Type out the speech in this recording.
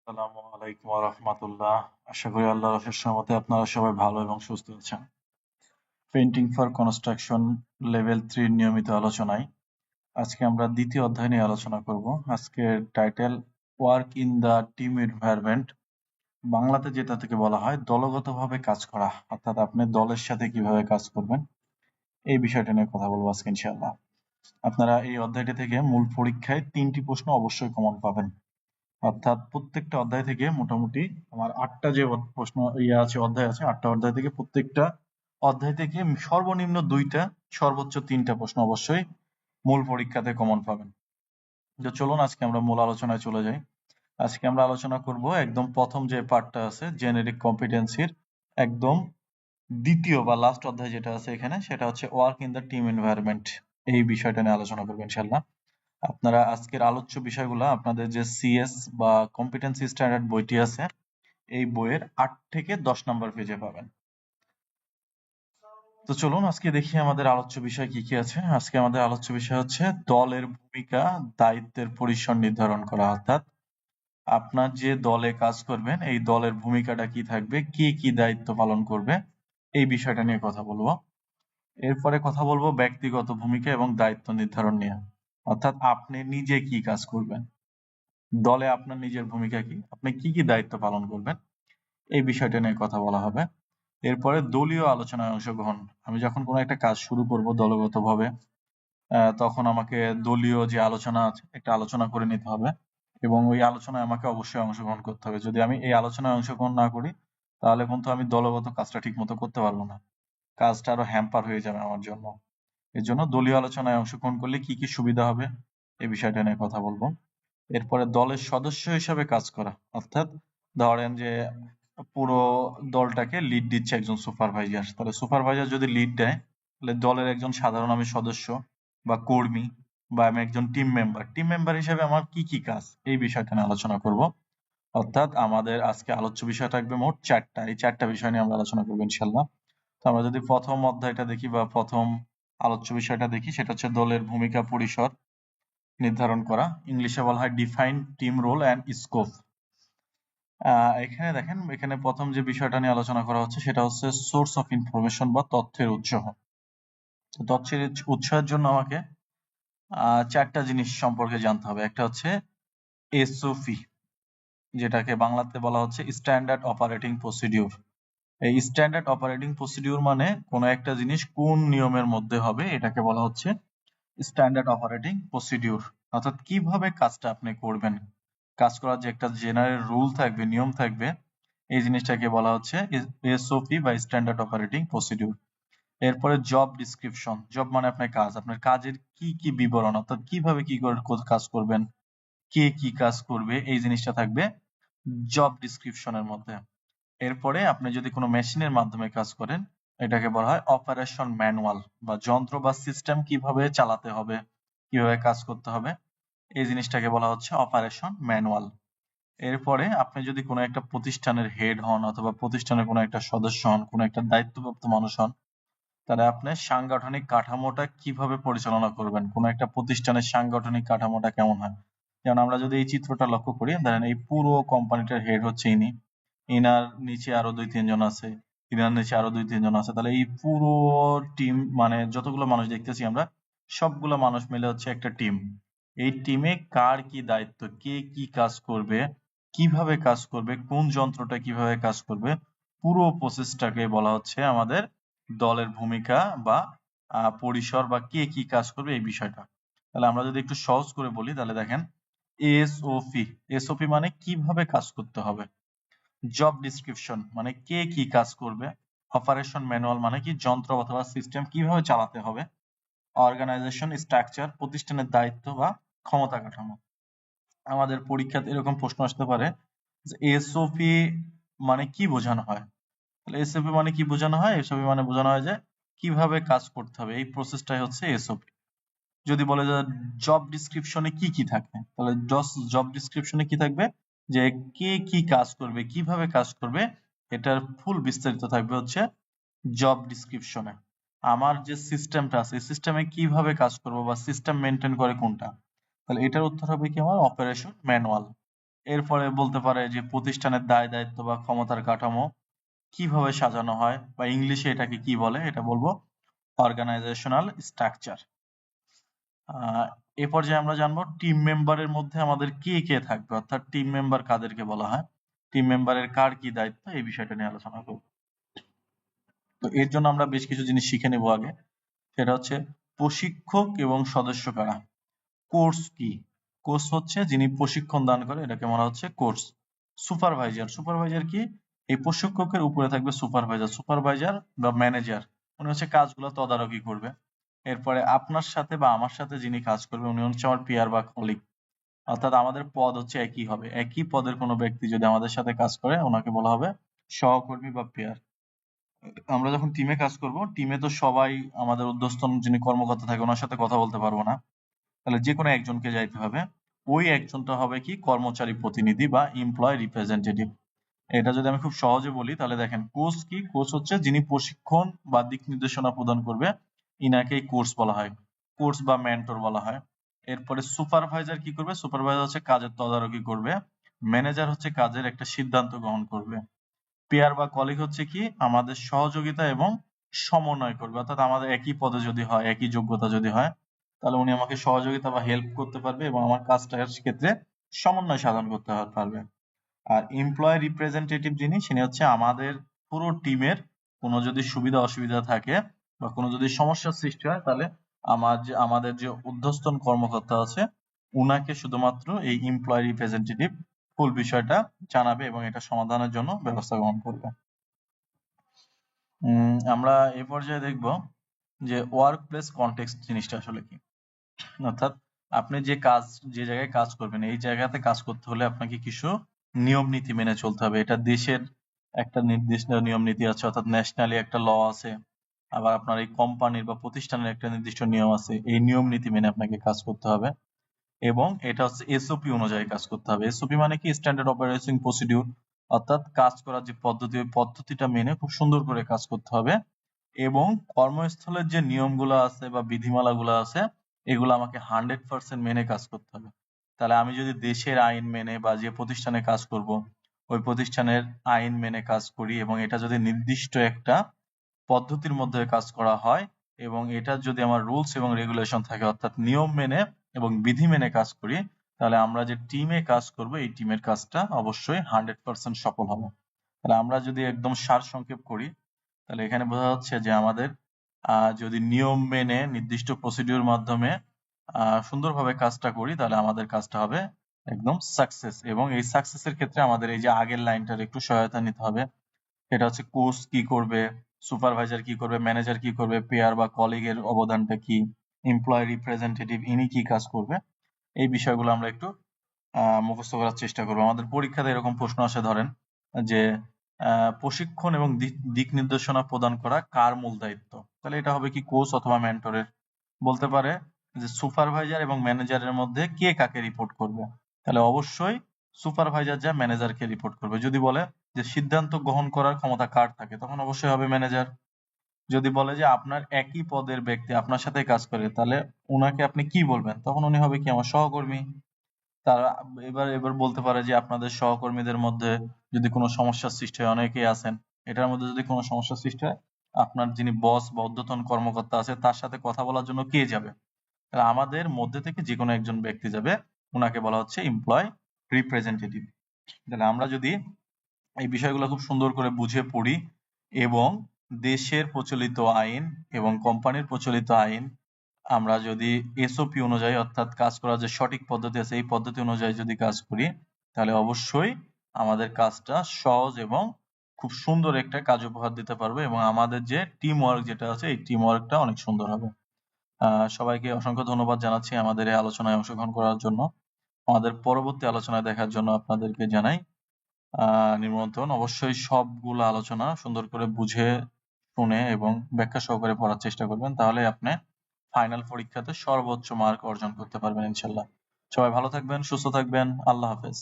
আসসালামু আলাইকুম ওয়া রাহমাতুল্লাহ। আশা করি আল্লাহর অশেষ রহমতে আপনারা সবাই ভালো এবং সুস্থ আছেন। পেইন্টিং ফর কনস্ট্রাকশন লেভেল 3 নিয়মিত আলোচনায় আজকে আমরা দ্বিতীয় অধ্যায় নিয়ে আলোচনা করব। আজকের title work in the team environment. বাংলাতে যেটা থেকে বলা হয় দলগতভাবে কাজ করা, অর্থাৎ আপনি দলের সাথে কিভাবে কাজ করবেন এই বিষয়টা নিয়ে কথা বলবো আজকে ইনশাআল্লাহ। আপনারা এই অধ্যায়টি থেকে মূল পরীক্ষায় 3টি প্রশ্ন অবশ্যই কমন পাবেন। অর্থাৎ প্রত্যেকটা অধ্যায় থেকে মোটামুটি আমার 8টা যে প্রশ্ন আছে, অধ্যায় আছে, 8টা অধ্যায় থেকে প্রত্যেকটা অধ্যায় থেকে সর্বনিম্ন 2টা, সর্বোচ্চ 3টা প্রশ্ন অবশ্যই মূল পরীক্ষাতে কমন পাবেন। তো চলুন আজকে আমরা মূল আলোচনায় চলে যাই। আজকে আমরা আলোচনা করব একদম প্রথম যে পার্টটা আছে জেনেরিক কম্পিটেন্সির একদম দ্বিতীয় বা লাস্ট অধ্যায় যেটা আছে এখানে, সেটা হচ্ছে work in the team environment. এই বিষয়টা নিয়ে আলোচনা করবো ইনশাল্লাহ। আপনারা আজকের আলোচ্য বিষয়গুলো আপনাদের যে সিএস বা কম্পিটেন্সি স্ট্যান্ডার্ড বইটি আছে এই বইয়ের 8 থেকে 10 নম্বর পেজে পাবেন। তো চলুন আজকে দেখি আমাদের আলোচ্য বিষয় কি কি আছে। আজকে আমাদের আলোচ্য বিষয় হচ্ছে দলের ভূমিকা, দায়িত্বের পরিসর নির্ধারণ করা। অর্থাৎ আপনার যে দলে কাজ করবেন এই দলের ভূমিকাটা কি থাকবে, কে কি দায়িত্ব পালন করবে, এই বিষয়টা নিয়ে কথা বলবো। এরপরে কথা বলবো ব্যক্তিগত ভূমিকা এবং দায়িত্ব নির্ধারণ নিয়ে। অর্থাৎ আপনি নিজে কি কাজ করবেন, দলে আপনার নিজের ভূমিকা কি, আপনি কি কি দায়িত্ব পালন করবেন, এই বিষয়টা নিয়ে কথা বলা হবে। এরপরে দলীয় আলোচনায় অংশগ্রহণ। আমি যখন কোনো একটা কাজ শুরু করব দলগতভাবে, তখন আমাকে দলীয় যে আলোচনা আছে একটা আলোচনা করে নিতে হবে এবং ওই আলোচনায় আমাকে অবশ্যই অংশগ্রহণ করতে হবে। যদি আমি এই আলোচনায় অংশগ্রহণ না করি তাহলে কিন্তু আমি দলগত কাজটা ঠিক মতো করতে পারবো না, কাজটা আরো হ্যাম্পার হয়ে যাবে আমার জন্য। এর জন্য দলীয় আলোচনায় অংশগ্রহণ করলে কি কি সুবিধা হবে এই বিষয়টা নিয়ে কথা বলবো। এরপরে দলের সদস্য হিসাবে কাজ করা। অর্থাৎ ধরেন যে পুরো দলটাকে লিড দিচ্ছে একজন সুপারভাইজার, তাহলে সুপারভাইজার যদি লিড দেয় তাহলে দলের একজন সাধারণ আমি সদস্য বা কর্মী বা আমি একজন টিম মেম্বার হিসেবে আমার কি কি কাজ এই বিষয়টা নিয়ে আলোচনা করব। অর্থাৎ আমাদের আজকে আলোচ্য বিষয় থাকবে মোট 4টা, এই 4টা বিষয় নিয়ে আমরা আলোচনা করবো ইনশাল্লাহ। তো আমরা যদি প্রথম অধ্যায়টা দেখি বা প্রথম আলোচ্য বিষয়টা দেখি, সেটা হচ্ছে দলের ভূমিকা পরিসর নির্ধারণ করা। ইংলিশে বলা হয় define team role and scope. এখানে দেখেন, এখানে প্রথম যে বিষয়টা নিয়ে আলোচনা করা হচ্ছে সেটা হচ্ছে সোর্স অফ ইনফরমেশন বা তথ্যের উৎস। তথ্যের উৎসের জন্য আমাকে 4টা জিনিস সম্পর্কে জানতে হবে। একটা হচ্ছে এসওপি, যেটাকে বাংলাতে বলা হচ্ছে স্ট্যান্ডার্ড অপারেটিং প্রসিডিউর। এই স্ট্যান্ডার্ড অপারেটিং প্রসিডিউর মানে কোনো একটা জিনিস কোন নিয়মের মধ্যে হবে এটাকে বলা হচ্ছে স্ট্যান্ডার্ড অপারেটিং প্রসিডিউর। অর্থাৎ কিভাবে কাজটা আপনি করবেন, কাজ করার যে একটা জেনারেল রুল থাকবে, নিয়ম থাকবে, এই জিনিসটাকে বলা হচ্ছে এসওপি বা স্ট্যান্ডার্ড অপারেটিং প্রসিডিউর। এরপরে জব ডিসক্রিপশন। জব মানে আপনার কাজ, আপনার কাজের কি কি বিবরণ, অর্থাৎ কিভাবে কি করে কাজ করবেন, কে কি কাজ করবে, এই জিনিসটা থাকবে জব ডিসক্রিপশনের মধ্যে। এরপরে আপনি যদি কোনো মেশিনের মাধ্যমে কাজ করেন এটাকে বলা হয় অপারেশন ম্যানুয়াল, বা যন্ত্র বা সিস্টেম কিভাবে চালাতে হবে, কিভাবে কাজ করতে হবে, এই জিনিসটাকে বলা হচ্ছে অপারেশন ম্যানুয়াল। এরপরে আপনি যদি কোনো একটা প্রতিষ্ঠানের হেড হন অথবা প্রতিষ্ঠানের কোনো একটা সদস্য হন, কোনো একটা দায়িত্বপ্রাপ্ত মানুষ হন, তাহলে আপনি সাংগঠনিক কাঠামোটা কিভাবে পরিচালনা করবেন, কোনো একটা প্রতিষ্ঠানের সাংগঠনিক কাঠামোটা কেমন হয়। যেমন আমরা যদি এই চিত্রটা লক্ষ্য করি, ধরেন এই পুরো কোম্পানিটার হেড হচ্ছে ইনি, ইনার নিচে আরো 2-3 জন আছে, ইনার নিচে আরো 2-3 জন আছে, তাহলে এই পুরো টিম মানে যতগুলো মানুষ দেখতেছি আমরা, সবগুলো মানুষ মিলে হচ্ছে একটা টিম। এই টিমে কার কি দায়িত্ব, কে কি কাজ করবে, কিভাবে কাজ করবে, কোন যন্ত্রটা কিভাবে কাজ করবে, পুরো প্রসেসটাকে বলা হচ্ছে আমাদের দলের ভূমিকা বা পরিসর, বা কে কি কাজ করবে এই বিষয়টা। তাহলে আমরা যদি একটু সহজ করে বলি তাহলে দেখেন, এসওপি, এসওপি মানে কিভাবে কাজ করতে হবে, জব ডিসক্রিপশন মানে কে কি কাজ করবে, অপারেশন ম্যানুয়াল মানে কি যন্ত্র অথবা সিস্টেম কিভাবে চালাতে হবে, অর্গানাইজেশন স্ট্রাকচার প্রতিষ্ঠানের দায়িত্ব বা ক্ষমতা কাঠামো। আমাদের পরীক্ষাতে এরকম প্রশ্ন আসতে পারে যে এসওপি মানে কি বোঝানো হয়। তাহলে এসওপি মানে কি বোঝানো হয়, এসওপি মানে বোঝানো হয় যে কিভাবে কাজ করতে হবে, এই প্রসেসটাই হচ্ছে এসওপি। যদি বলে যে জব ডিসক্রিপশনে কি কি থাকে, তাহলে জব ডিসক্রিপশনে কি থাকবে, যে কে কি কাজ করবে, কিভাবে কাজ করবে, এটার ফুল বিস্তারিত থাকবে হচ্ছে জব ডিসক্রিপশনে। আমার যে সিস্টেমটা আছে এই সিস্টেমে কিভাবে কাজ করব বা সিস্টেম মেনটেন করে কোনটা, তাহলে এটার উত্তর হবে কি আমার অপারেশন ম্যানুয়াল। এরপরে বলতে পারে যে প্রতিষ্ঠানের দায় দায়িত্ব বা ক্ষমতার কাঠামো কিভাবে সাজানো হয়, বা ইংলিশে এটাকে কি বলে এটা বলবো অর্গানাইজেশনাল স্ট্রাকচার। এ পর্যায়ে আমরা জানবো টিম মেম্বারের মধ্যে আমাদের কে কে থাকবে, অর্থাৎ টিম মেম্বার কাদেরকে বলা হয়, টিম মেম্বারের কার কি দায়িত্ব, এই বিষয়টা নিয়ে আলোচনা করব। তো এর জন্য আমরা বেশ কিছু জিনিস শিখে নেব আগে। সেটা হচ্ছে প্রশিক্ষক এবং সদস্য কারা। কোর্স কি? কোর্স হচ্ছে যিনি প্রশিক্ষণ দান করে, এটাকে বলা হচ্ছে কোর্স। সুপারভাইজার, সুপারভাইজার কি? এই প্রশিক্ষকের উপরে থাকবে সুপারভাইজার, সুপারভাইজার বা ম্যানেজার, উনি হচ্ছে কাজগুলো তদারকি করবে। এরপরে আপনার সাথে বা আমার সাথে যিনি কাজ করবে উনি হচ্ছে আমার পিয়ার বা কলিগ, অর্থাৎ আমাদের পদ হচ্ছে একই হবে। একই পদের কোনো ব্যক্তি যদি আমাদের সাথে কাজ করে ওনাকে বলা হবে সহকর্মী বা পেয়ার। আমরা যখন টিমে কাজ করব, টিমে তো সবাই আমাদের ঊর্ধ্বতন যিনি কর্মকর্তা থাকে ওনার সাথে কথা বলতে পারবো না, তাহলে যে কোনো একজনকে যাইতে হবে। ওই একজনটা হবে কি কর্মচারী প্রতিনিধি বা এমপ্লয় রিপ্রেজেন্টেটিভ। এটা যদি আমি খুব সহজে বলি তাহলে দেখেন, কোচ কি? কোচ হচ্ছে যিনি প্রশিক্ষণ বা দিক নির্দেশনা প্রদান করবে, ইনাকেই কোর্স বলা হয়, কোর্স বা মেন্টর বলা হয়। এরপরে সুপারভাইজার কি করবে? সুপারভাইজার হচ্ছে কাজের তদারকি করবে। ম্যানেজার হচ্ছে কাজের একটা সিদ্ধান্ত গ্রহণ করবে। পেয়ার বা কলিগ হচ্ছে কি আমাদের সহযোগিতা এবং সমন্বয় করবে, অর্থাৎ আমাদের একই পদে যদি হয়, একই যোগ্যতা যদি হয়, তাহলে উনি আমাকে সহযোগিতা বা হেল্প করতে পারবে এবং আমার কাজটার ক্ষেত্রে সমন্বয় সাধন করতে পারবে। আর এমপ্লয় রিপ্রেজেন্টেটিভ যিনি হচ্ছে আমাদের পুরো টিমের কোনো যদি সুবিধা অসুবিধা থাকে বা কোনো যদি সমস্যার সৃষ্টি হয়, তাহলে আমাদের যে ঊর্ধ্বতন কর্মকর্তা আছে উনাকে শুধুমাত্র এই এমপ্লয় রিপ্রেজেন্টেটিভ ফুল বিষয়টা জানাবে এবং এটা সমাধানের জন্য ব্যবস্থা গ্রহণ করবে। আমরা এ পর্যায়ে দেখব যে ওয়ার্ক প্লেস কনটেক্সট জিনিসটা আসলে কি। অর্থাৎ আপনি যে জায়গায় কাজ করবেন এই জায়গাতে কাজ করতে হলে আপনাকে কিছু নিয়ম নীতি মেনে চলতে হবে। এটা দেশের একটা নির্দিষ্ট নিয়ম নীতি আছে, অর্থাৎ ন্যাশনালি একটা ল আছে, আবার আপনার এই কোম্পানির বা প্রতিষ্ঠানের একটা নির্দিষ্ট নিয়ম আছে। এই নিয়ম নীতি মেনে আপনাকে কাজ করতে হবে এবং এটা হচ্ছে এসওপি অনুযায়ী কাজ করতে হবে। এসওপি মানে কি? স্ট্যান্ডার্ড অপারেটিং প্রসিডিউর, অর্থাৎ কাজ করার যে পদ্ধতি ওই পদ্ধতিটা মেনে খুব সুন্দর করে কাজ করতে হবে এবং কর্মস্থলের যে নিয়মগুলো আছে বা বিধিমালাগুলো আছে এগুলো আমাকে 100% মেনে কাজ করতে হবে। তাহলে আমি যদি দেশের আইন মেনে বা যে প্রতিষ্ঠানে কাজ করব ওই প্রতিষ্ঠানের আইন মেনে কাজ করি এবং এটা যদি নির্দিষ্ট একটা পদ্ধতির মধ্যে কাজ করা হয় এবং এটা যদি আমার রুলস এবং রেগুলেশন থাকে, অর্থাৎ নিয়ম মেনে এবং বিধি মেনে কাজ করি, তাহলে আমরা যে টিমে কাজ করব এই টিমের কাজটা অবশ্যই 100% সফল হবে। তাহলে আমরা যদি একদম সারসংক্ষেপ করি তাহলে এখানে বোঝা যাচ্ছে যে আমাদের যদি নিয়ম মেনে নির্দিষ্ট প্রসিডিউর মাধ্যমে সুন্দরভাবে কাজটা করি তাহলে আমাদের কাজটা হবে একদম সাকসেস। এবং এই সাকসেসের ক্ষেত্রে আমাদের এই যে আগের লাইনটার একটু সহায়তা নিতে হবে। সেটা হচ্ছে কোচ কি করবে, সুপারভাইজার কি করবে, ম্যানেজার কি করবে, পেয়ার বা কলিগের অবদানটা কি, এমপ্লয় রিপ্রেজেন্টেটিভ ইনি কি কাজ করবে, এই বিষয়গুলো আমরা একটু মুখস্থ করার চেষ্টা করবো। আমাদের পরীক্ষাতে এরকম প্রশ্ন আসে, ধরেন যে প্রশিক্ষণ এবং দিক নির্দেশনা প্রদান করা কার মূল দায়িত্ব, তাহলে এটা হবে কি কোচ অথবা মেন্টরের। বলতে পারে যে সুপারভাইজার এবং ম্যানেজারের মধ্যে কে কাকে রিপোর্ট করবে, তাহলে অবশ্যই সুপারভাইজার যা ম্যানেজারকে রিপোর্ট করবে। যদি বলে যে সিদ্ধান্ত গ্রহণ করার ক্ষমতা কার থাকে, তখন অবশ্যই হবে ম্যানেজার। যদি বলে যে আপনার একই পদের ব্যক্তি আপনার সাথে কাজ করে, তাহলে উনাকে আপনি কি বলবেন, তখন উনি হবে কি আমার সহকর্মী। তারা এবার বলতে পারে যে আপনাদের সহকর্মীদের মধ্যে যদি কোনো সমস্যার সৃষ্টি হয়, অনেকেই আছেন, এটার মধ্যে যদি কোনো সমস্যার সৃষ্টি হয় আপনার যিনি বস বা ঊর্ধ্বতন কর্মকর্তা আছে তার সাথে কথা বলার জন্য কে যাবে, তাহলে আমাদের মধ্যে থেকে যে কোনো একজন ব্যক্তি যাবে, উনাকে বলা হচ্ছে এমপ্লয় রিপ্রেজেন্টেটিভ। তাহলে আমরা যদি এই বিষয়গুলো খুব সুন্দর করে বুঝে পড়ি এবং দেশের প্রচলিত আইন এবং কোম্পানির প্রচলিত আইন আমরা যদি এসওপি অনুযায়ী, অর্থাৎ কাজ করার যে সঠিক পদ্ধতি আছে এই পদ্ধতি অনুযায়ী যদি কাজ করি, তাহলে অবশ্যই আমাদের কাজটা সহজ এবং খুব সুন্দর একটা কাজ উপহার দিতে পারবে এবং আমাদের যে টিম ওয়ার্ক যেটা আছে এই টিম ওয়ার্কটা অনেক সুন্দর হবে। সবাইকে অসংখ্য ধন্যবাদ জানাচ্ছি আমাদের এই আলোচনায় অংশগ্রহণ করার জন্য। আমাদের পরবর্তী আলোচনায় দেখার জন্য আপনাদেরকে জানাই নিমন্ত্রণ। অবশ্যই সবগুলো আলোচনা সুন্দর করে বুঝে শুনে এবং ব্যাখ্যা সহকারে পড়ার চেষ্টা করবেন, তাহলে আপনি ফাইনাল পরীক্ষাতে সর্বোচ্চ মার্ক অর্জন করতে পারবেন ইনশাল্লাহ। সবাই ভালো থাকবেন, সুস্থ থাকবেন। আল্লাহ হাফেজ।